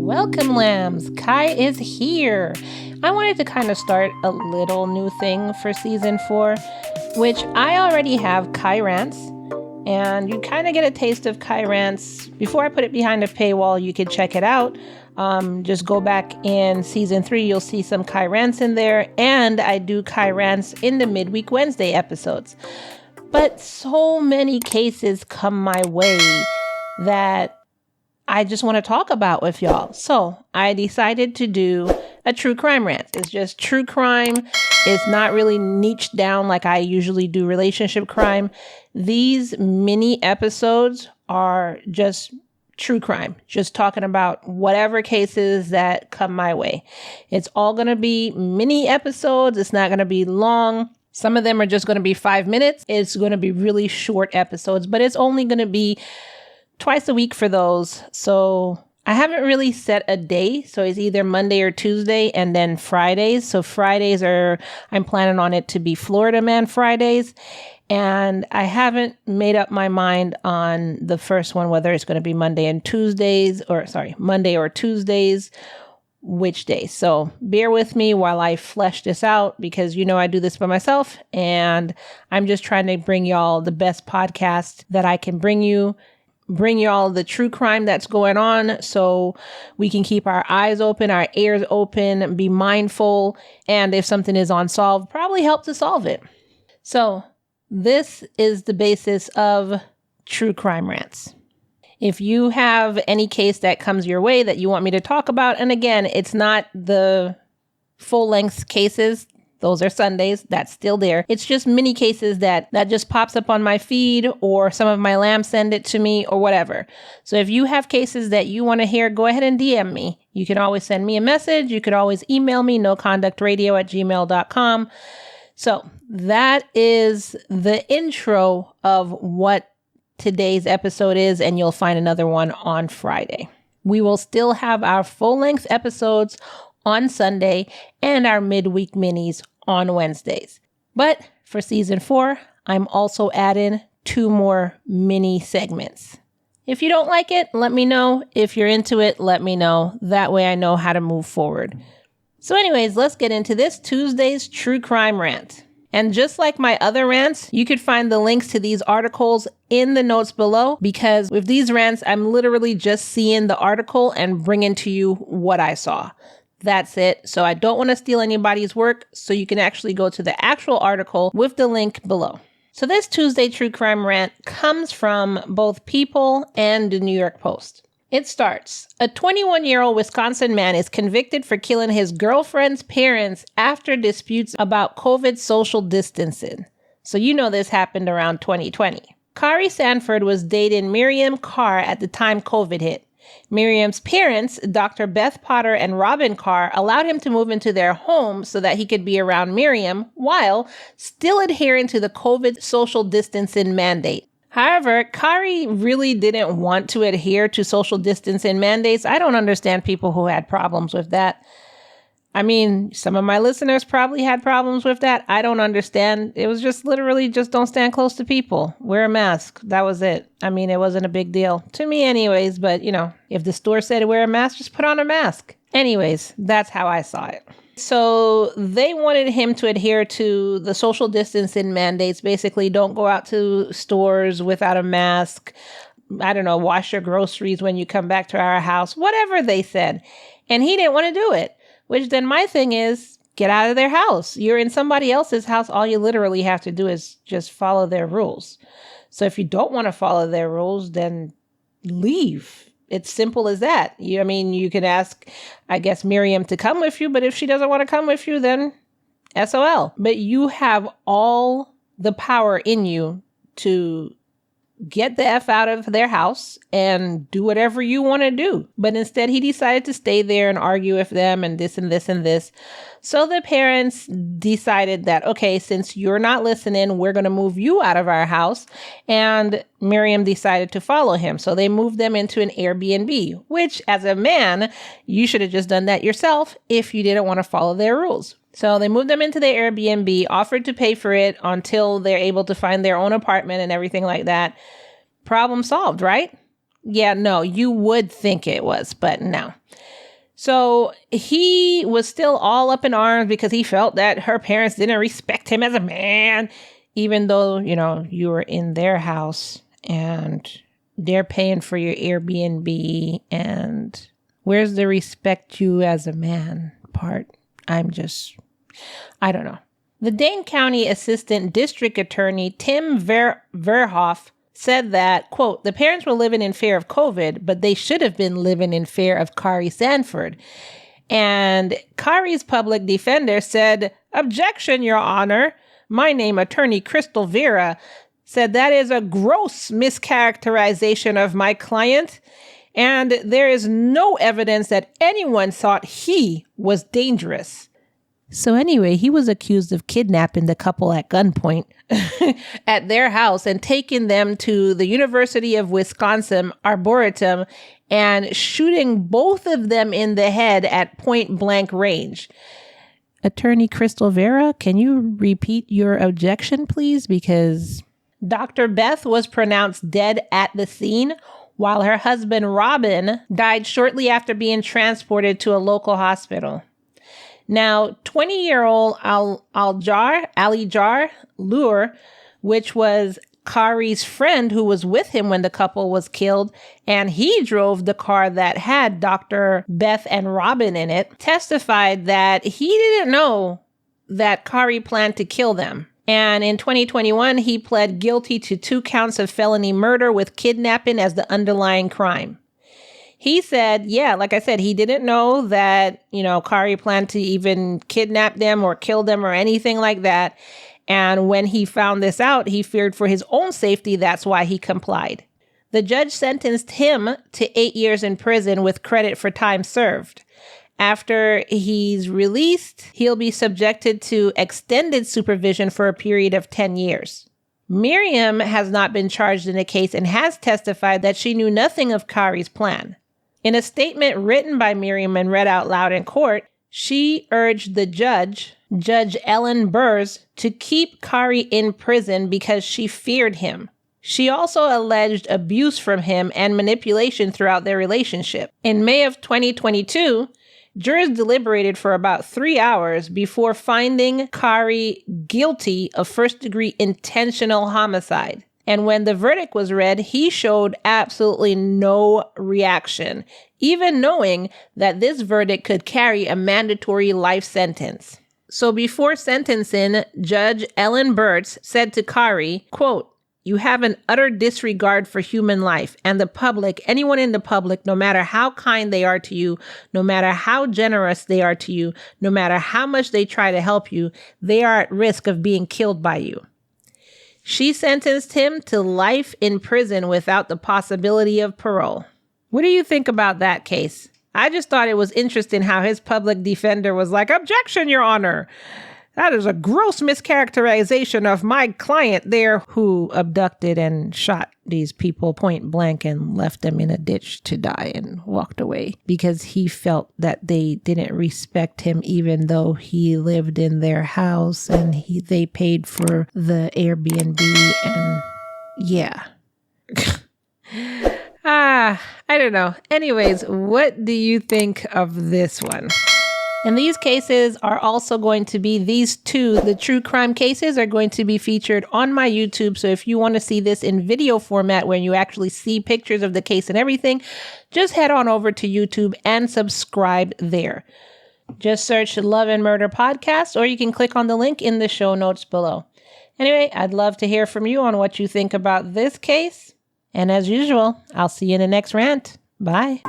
Welcome, lambs. Kai is here. I wanted to kind of start a little new thing for season 4, which I already have Khari Rants, and you kind of get a taste of Khari Rants. Before I put it behind a paywall, you could check it out. Just go back in season 3, you'll see some Khari Rants in there, and I do Khari Rants in the midweek Wednesday episodes. But so many cases come my way that I just want to talk about with y'all. So I decided to do a true crime rant. It's just true crime. It's not really niched down like I usually do relationship crime. These mini episodes are just true crime, just talking about whatever cases that come my way. It's all going to be mini episodes. It's not going to be long. Some of them are just going to be 5 minutes. It's going to be really short episodes, but it's only going to be twice a week for those. So I haven't really set a day. So it's either Monday or Tuesday and then Fridays. So Fridays I'm planning on it to be Florida Man Fridays. And I haven't made up my mind on the first one, whether it's going to be Monday or Tuesdays, which day. So bear with me while I flesh this out, because I do this by myself and I'm just trying to bring y'all the best podcast that I can bring y'all the true crime that's going on, so we can keep our eyes open, our ears open, be mindful, and if something is unsolved, probably help to solve it. So this is the basis of true crime rants. If you have any case that comes your way that you want me to talk about, and again, it's not the full-length cases. Those are Sundays. That's still there. It's just mini cases that just pops up on my feed, or some of my lambs send it to me, or whatever. So if you have cases that you want to hear, go ahead and DM me. You can always send me a message. You could always email me, noconductradio@gmail.com. So that is the intro of what today's episode is, and you'll find another one on Friday. We will still have our full-length episodes on Sunday and our midweek minis on Wednesdays. But for season 4, I'm also adding 2 more mini segments. If you don't like it, let me know. If you're into it, let me know. That way I know how to move forward. So anyways, let's get into this Tuesday's true crime rant. And just like my other rants, you could find the links to these articles in the notes below, because with these rants, I'm literally just seeing the article and bringing to you what I saw. That's it. So I don't want to steal anybody's work, so you can actually go to the actual article with the link below. So this Tuesday true crime rant comes from both People and the New York Post. It starts, a 21-year-old Wisconsin man is convicted for killing his girlfriend's parents after disputes about COVID social distancing. So this happened around 2020. Khari Sandford was dating Miriam Carr at the time COVID hit. Miriam's parents, Dr. Beth Potter and Robin Carr, allowed him to move into their home so that he could be around Miriam while still adhering to the COVID social distancing mandate. However, Khari really didn't want to adhere to social distancing mandates. I don't understand people who had problems with that. I mean, some of my listeners probably had problems with that. I don't understand. It was just literally just don't stand close to people. Wear a mask. That was it. I mean, it wasn't a big deal to me anyways, but if the store said wear a mask, just put on a mask. Anyways, that's how I saw it. So they wanted him to adhere to the social distancing mandates. Basically, don't go out to stores without a mask. I don't know, wash your groceries when you come back to our house, whatever they said. And he didn't want to do it. Which then my thing is, get out of their house. You're in somebody else's house. All you literally have to do is just follow their rules. So if you don't want to follow their rules, then leave. It's simple as that. You can ask, I guess, Miriam to come with you, but if she doesn't want to come with you, then SOL. But you have all the power in you to get the F out of their house and do whatever you want to do. But instead, he decided to stay there and argue with them and this and this and this. So the parents decided that, okay, since you're not listening, we're going to move you out of our house. And Miriam decided to follow him. So they moved them into an Airbnb, which as a man, you should have just done that yourself if you didn't want to follow their rules. So they moved them into the Airbnb, offered to pay for it until they're able to find their own apartment and everything like that. Problem solved, right? Yeah, no, you would think it was, but no. So he was still all up in arms because he felt that her parents didn't respect him as a man, even though, you were in their house and they're paying for your Airbnb. And where's the respect you as a man part? I don't know. The Dane County Assistant District Attorney Tim Verhoff said that, quote, the parents were living in fear of COVID, but they should have been living in fear of Khari Sandford. And Khari's public defender said, objection, Your Honor. My name, Attorney Crystal Vera, said that is a gross mischaracterization of my client, and there is no evidence that anyone thought he was dangerous. So anyway, he was accused of kidnapping the couple at gunpoint at their house and taking them to the University of Wisconsin Arboretum and shooting both of them in the head at point blank range. Attorney Crystal Vera, can you repeat your objection, please? Because Dr. Beth was pronounced dead at the scene, while her husband Robin died shortly after being transported to a local hospital. Now, 20-year-old Alijar Lure, which was Khari's friend who was with him when the couple was killed, and he drove the car that had Dr. Beth and Robin in it, testified that he didn't know that Khari planned to kill them. And in 2021, he pled guilty to 2 counts of felony murder with kidnapping as the underlying crime. He said, like I said, he didn't know that, Khari planned to even kidnap them or kill them or anything like that. And when he found this out, he feared for his own safety. That's why he complied. The judge sentenced him to 8 years in prison with credit for time served. After he's released, he'll be subjected to extended supervision for a period of 10 years. Miriam has not been charged in the case and has testified that she knew nothing of Khari's plan. In a statement written by Miriam and read out loud in court, she urged the Judge Ellen Burrs, to keep Khari in prison because she feared him. She also alleged abuse from him and manipulation throughout their relationship. In May of 2022, jurors deliberated for about 3 hours before finding Khari guilty of first-degree intentional homicide. And when the verdict was read, he showed absolutely no reaction, even knowing that this verdict could carry a mandatory life sentence. So before sentencing, Judge Ellen Burrs said to Khari, quote, you have an utter disregard for human life and the public, anyone in the public, no matter how kind they are to you, no matter how generous they are to you, no matter how much they try to help you, they are at risk of being killed by you. She sentenced him to life in prison without the possibility of parole. What do you think about that case? I just thought it was interesting how his public defender was like, objection, Your Honor. That is a gross mischaracterization of my client there who abducted and shot these people point blank and left them in a ditch to die and walked away because he felt that they didn't respect him even though he lived in their house and they paid for the Airbnb and yeah. I don't know. Anyways, what do you think of this one? And these cases are also going to be these two. The true crime cases are going to be featured on my YouTube. So if you want to see this in video format where you actually see pictures of the case and everything, just head on over to YouTube and subscribe there. Just search Love and Murder Podcast, or you can click on the link in the show notes below. Anyway, I'd love to hear from you on what you think about this case. And as usual, I'll see you in the next rant. Bye.